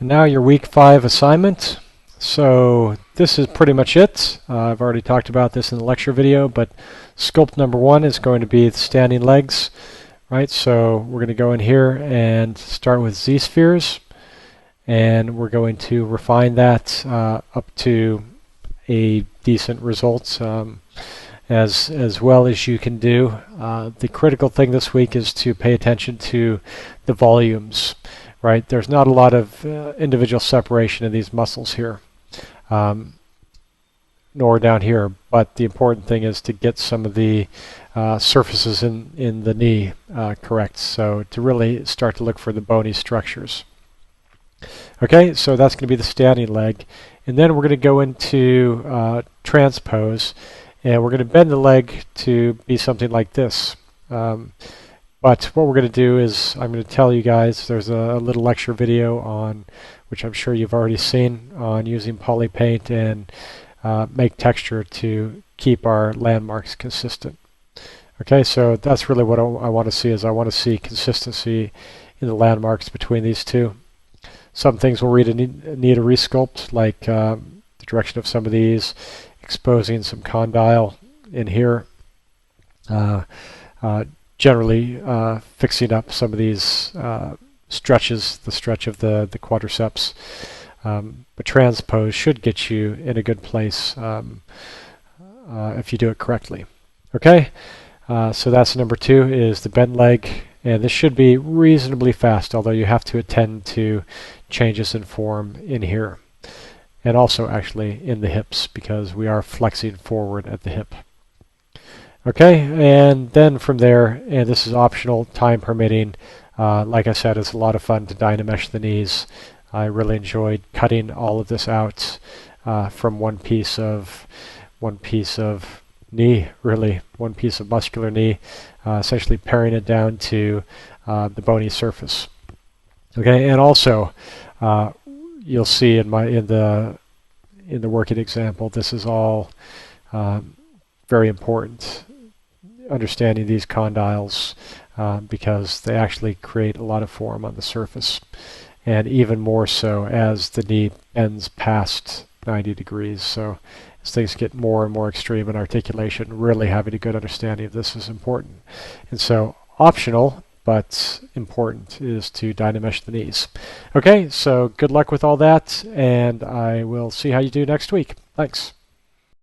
And now your week 5 assignment. So this is pretty much it. I've already talked about this in the lecture video, but sculpt number 1 is going to be the standing legs, right? So we're going to go in here and start with Z-spheres, and we're going to refine that up to a decent result as well as you can do. The critical thing this week is to pay attention to the volumes. Right, there's not a lot of individual separation in these muscles here, nor down here, but the important thing is to get some of the surfaces in the knee correct, so to really start to look for the bony structures. Okay, so that's going to be the standing leg, and then we're going to go into transpose, and we're going to bend the leg to be something like this. But what we're going to do is I'm going to tell you guys, there's a little lecture video on, which I'm sure you've already seen, on using polypaint and make texture to keep our landmarks consistent. Okay, so that's really what I want to see, is I want to see consistency in the landmarks between these two. Some things will need a resculpt, like the direction of some of these, exposing some condyle in here. Generally fixing up some of these stretches, the stretch of the quadriceps. But transpose should get you in a good place if you do it correctly. Okay, so that's number 2, is the bent leg, and this should be reasonably fast, although you have to attend to changes in form in here, and also actually in the hips, because we are flexing forward at the hip. Okay, and then from there, and this is optional, time permitting, like I said, it's a lot of fun to dynamesh the knees. I really enjoyed cutting all of this out from one piece of knee, really, one piece of muscular knee, essentially paring it down to the bony surface. Okay, and also you'll see in the working example, this is all very important, understanding these condyles, because they actually create a lot of form on the surface, and even more so as the knee bends past 90 degrees. So as things get more and more extreme in articulation, really having a good understanding of this is important. And so optional, but important, is to dynamesh the knees. Okay, so good luck with all that, and I will see how you do next week. Thanks.